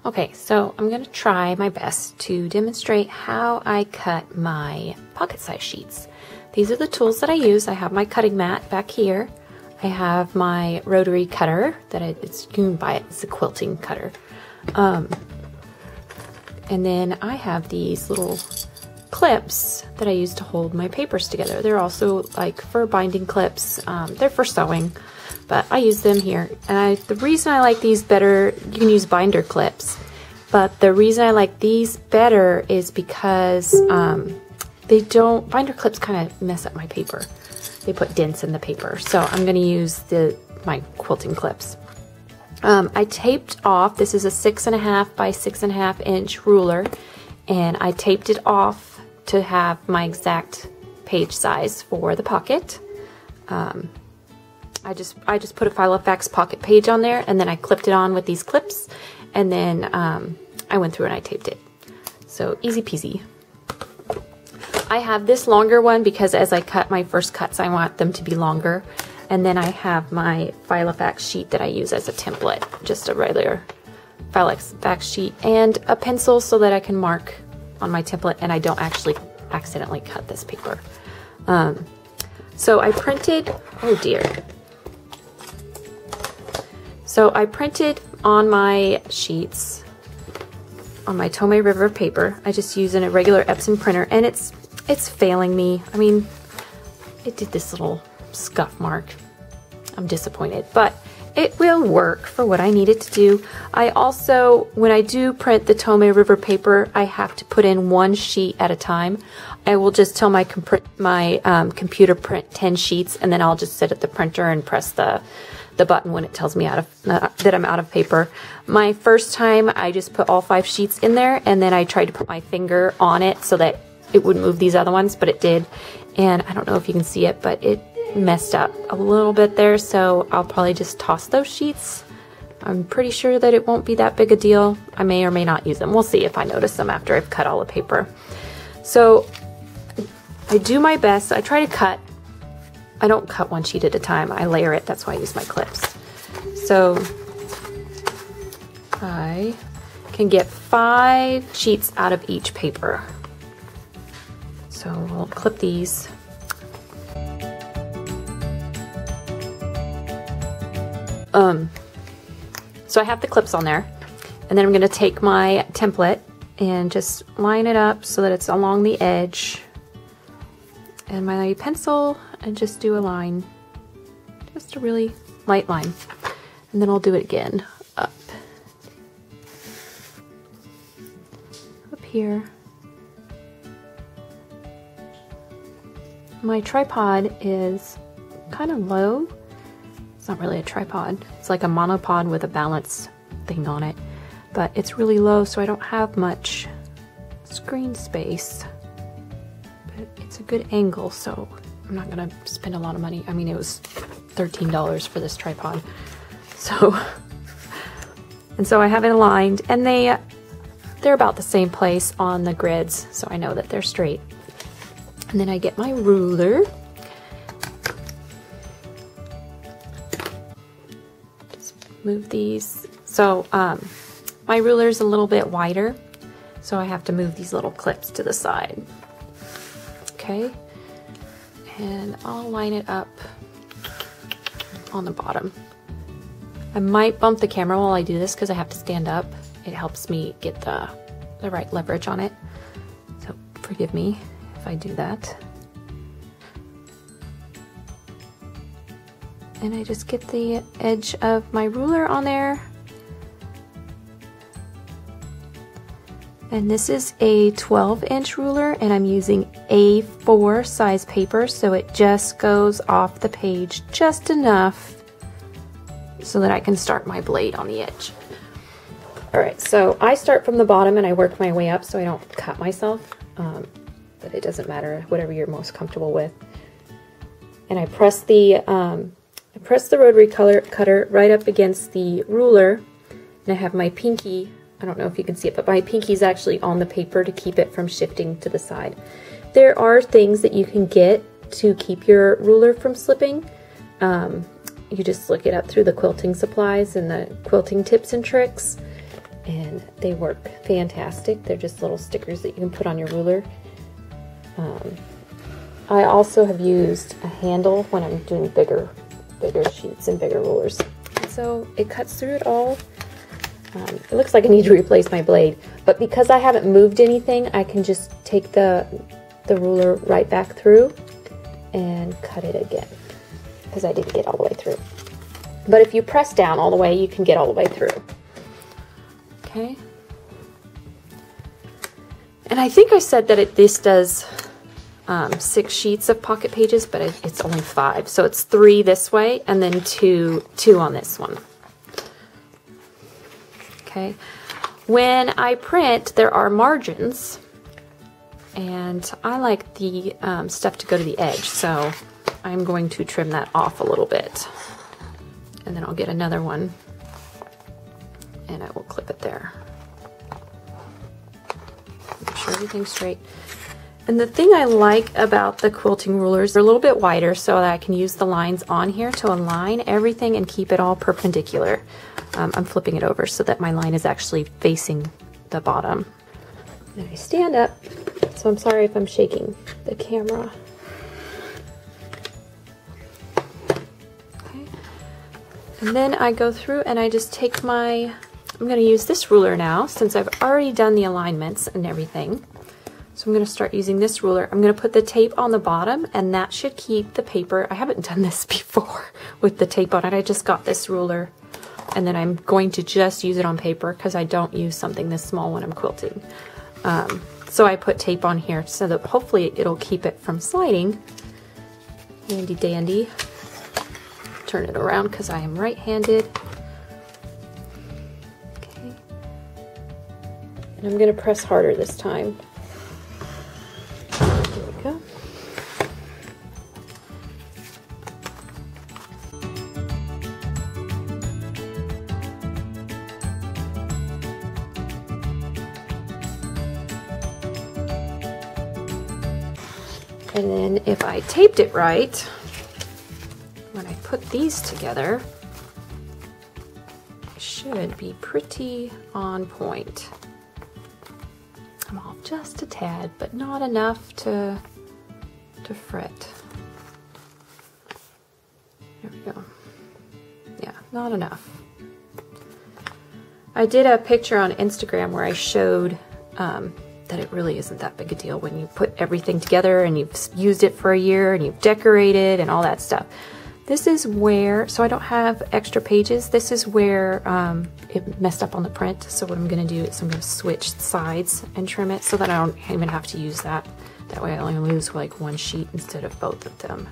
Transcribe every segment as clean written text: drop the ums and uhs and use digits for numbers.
Okay, so I'm going to try my best to demonstrate how I cut my pocket size sheets. These are the tools that I use. I have my cutting mat back here. I have my rotary cutter that you can buy it. It's a quilting cutter. And then I have these little clips that I use to hold my papers together. They're also like for binding clips. They're for sewing, but I use them here. And the reason I like these better, you can use binder clips, but the reason I like these better is because binder clips kind of mess up my paper. They put dents in the paper. So I'm going to use my quilting clips. I taped off, this is a 6.5 by 6.5 inch ruler, and I taped it off to have my exact page size for the pocket. I just put a Filofax pocket page on there, and then I clipped it on with these clips, and then I went through and I taped it. So easy peasy. I have this longer one because as I cut my first cuts, I want them to be longer. And then I have my Filofax sheet that I use as a template, just a regular Filofax sheet, and a pencil so that I can mark on my template and I don't actually accidentally cut this paper. So I printed, oh dear. So I printed on my sheets, on my Tomei River paper. I just use a regular Epson printer, and it's failing me. I mean, it did this little scuff mark. I'm disappointed, but it will work for what I need it to do. I also, when I do print the Tomei River paper, I have to put in one sheet at a time. I will just tell my computer print 10 sheets, and then I'll just sit at the printer and press the button when it tells me that I'm out of paper. My first time, I just put all 5 sheets in there, and then I tried to put my finger on it so that it wouldn't move these other ones, but it did. And I don't know if you can see it, but it messed up a little bit there, so I'll probably just toss those sheets. I'm pretty sure that it won't be that big a deal. I may or may not use them. We'll see if I notice them after I've cut all the paper. So I do my best. I try to cut. I don't cut one sheet at a time. I layer it. That's why I use my clips. So I can get 5 sheets out of each paper. So we'll clip these. So I have the clips on there, and then I'm going to take my template and just line it up so that it's along the edge, and my pencil, and just do a line, just a really light line, and then I'll do it again up here. My tripod is kind of low. It's not really a tripod. It's like a monopod with a balance thing on it, but it's really low, so I don't have much screen space, but it's a good angle, so I'm not gonna spend a lot of money. I mean, it was $13 for this tripod. So, and so I have it aligned, and they're about the same place on the grids, so I know that they're straight. And then I get my ruler. Move these. So my ruler is a little bit wider, so I have to move these little clips to the side. Okay, and I'll line it up on the bottom. I might bump the camera while I do this because I have to stand up. It helps me get the right leverage on it, so forgive me if I do that. And I just get the edge of my ruler on there. And this is a 12-inch ruler, and I'm using A4 size paper, so it just goes off the page just enough so that I can start my blade on the edge. All right, so I start from the bottom and I work my way up so I don't cut myself, but it doesn't matter, whatever you're most comfortable with. And I press the rotary cutter right up against the ruler, and I have my pinky, I don't know if you can see it, but my pinky is actually on the paper to keep it from shifting to the side. There are things that you can get to keep your ruler from slipping. You just look it up through the quilting supplies and the quilting tips and tricks. and they work fantastic. They're just little stickers that you can put on your ruler. I also have used a handle when I'm doing bigger sheets and bigger rulers. And so it cuts through it all. It looks like I need to replace my blade, but because I haven't moved anything, I can just take the ruler right back through and cut it again, because I didn't get all the way through. But if you press down all the way, you can get all the way through. Okay. And I think I said that this does 6 sheets of pocket pages, but it's only 5. So it's 3 this way and then two on this one. Okay. When I print, there are margins, and I like the stuff to go to the edge, so I'm going to trim that off a little bit. And then I'll get another one, and I will clip it there. Make sure everything's straight. And the thing I like about the quilting rulers, they're a little bit wider so that I can use the lines on here to align everything and keep it all perpendicular. I'm flipping it over so that my line is actually facing the bottom. Then I stand up, so I'm sorry if I'm shaking the camera. Okay. And then I go through and I just take I'm going to use this ruler now since I've already done the alignments and everything. So I'm going to start using this ruler. I'm going to put the tape on the bottom, and that should keep the paper. I haven't done this before with the tape on it. I just got this ruler, and then I'm going to just use it on paper because I don't use something this small when I'm quilting. So I put tape on here so that hopefully it'll keep it from sliding. Handy dandy. Turn it around because I am right-handed. Okay. And I'm going to press harder this time. There we go. And then if I taped it right, when I put these together, it should be pretty on point. I'm off just a tad, but not enough to fret. There we go. Yeah, not enough. I did a picture on Instagram where I showed that it really isn't that big a deal when you put everything together and you've used it for a year and you've decorated and all that stuff. This is where, so I don't have extra pages, this is where it messed up on the print. So what I'm going to do is I'm going to switch sides and trim it so that I don't even have to use that. That way I only lose like one sheet instead of both of them.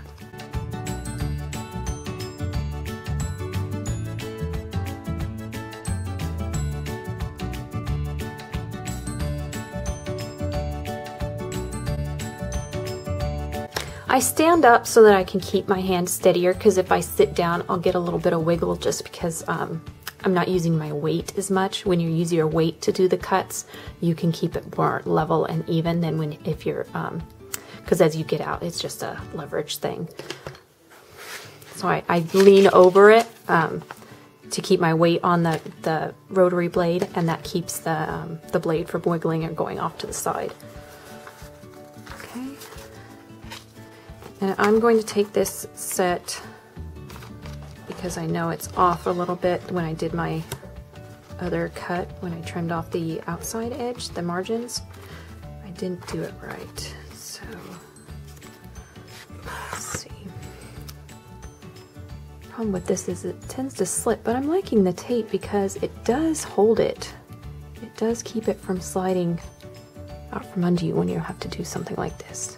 I stand up so that I can keep my hand steadier, because if I sit down I'll get a little bit of wiggle just because I'm not using my weight as much. When you use your weight to do the cuts, you can keep it more level and even than if you're, because as you get out it's just a leverage thing. So I lean over it to keep my weight on the rotary blade, and that keeps the blade from wiggling and going off to the side. And I'm going to take this set because I know it's off a little bit when I did my other cut, when I trimmed off the outside edge, the margins. I didn't do it right. So, let's see. The problem with this is it tends to slip, but I'm liking the tape because it does hold it. It does keep it from sliding out from under you when you have to do something like this.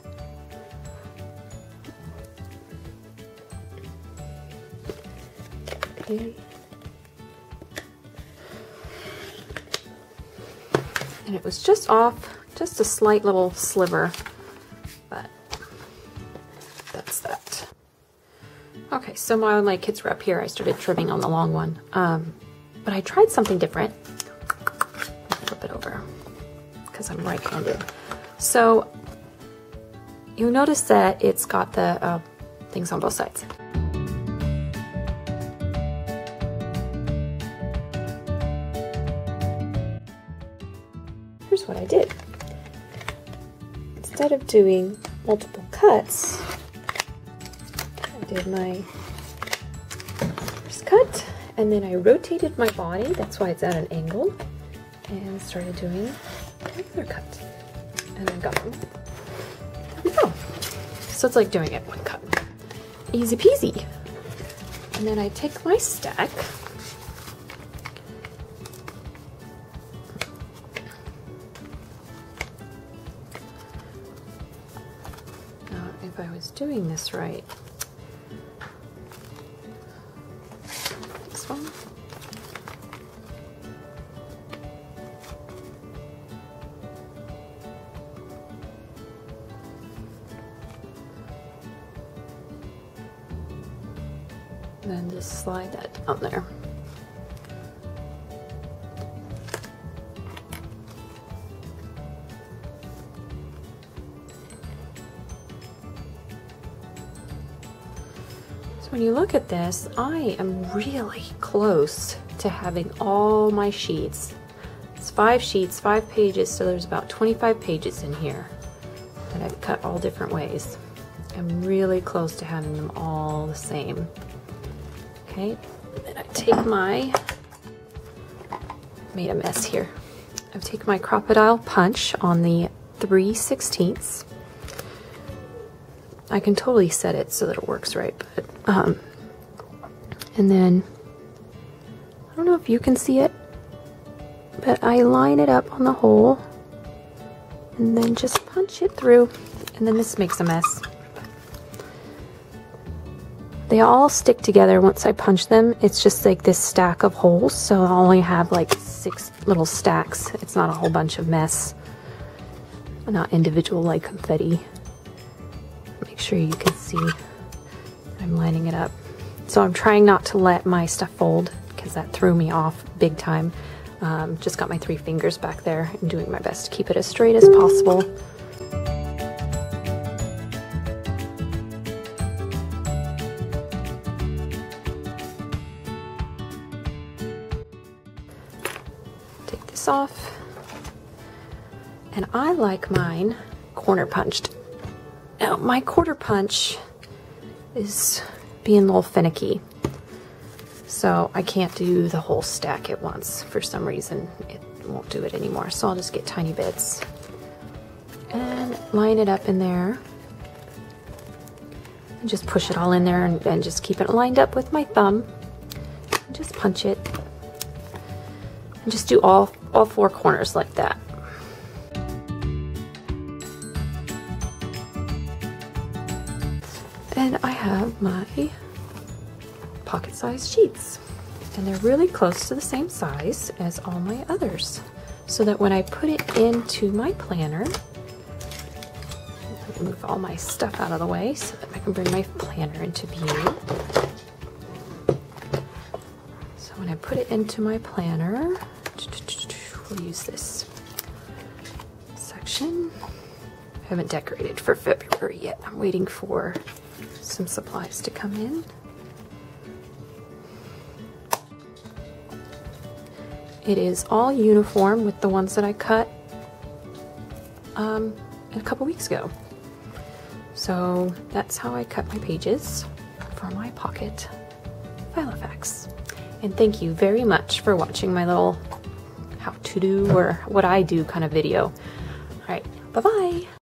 And it was just off, just a slight little sliver, but that's that. Okay, so while my kids were up here, I started trimming on the long one, but I tried something different. Flip it over because I'm right-handed. So you'll notice that it's got the things on both sides. here's what I did. Instead of doing multiple cuts, I did my first cut, and then I rotated my body, that's why it's at an angle, and started doing a regular cut. And then got them. There we go. So it's like doing it one cut. Easy peasy. And then I take my stack. Now, if I was doing this right, this one. Then just slide that down there. So when you look at this, I am really close to having all my sheets. It's 5 sheets, 5 pages, so there's about 25 pages in here that I've cut all different ways. I'm really close to having them all the same. Okay, then I take my, made a mess here. I take my crocodile punch on the 3/16. I can totally set it so that it works right, but, and then, I don't know if you can see it, but I line it up on the hole, and then just punch it through, and then this makes a mess. They all stick together once I punch them. It's just like this stack of holes, so I'll only have like 6 little stacks. It's not a whole bunch of mess. Not individual like confetti. Make sure you can see I'm lining it up. So I'm trying not to let my stuff fold because that threw me off big time. Just got my 3 fingers back there and doing my best to keep it as straight as possible. Off, and I like mine corner punched. Now my quarter punch is being a little finicky, so I can't do the whole stack at once. For some reason it won't do it anymore, so I'll just get tiny bits and line it up in there and just push it all in there and just keep it lined up with my thumb and just punch it. And just do all 4 corners like that. And I have my pocket-sized sheets. And they're really close to the same size as all my others. So that when I put it into my planner, move all my stuff out of the way so that I can bring my planner into view. So when I put it into my planner, we'll use this section. I haven't decorated for February yet. I'm waiting for some supplies to come in. It is all uniform with the ones that I cut a couple weeks ago. So that's how I cut my pages for my Pocket Filofax. And thank you very much for watching my little how to do or what I do kind of video. All right, bye-bye.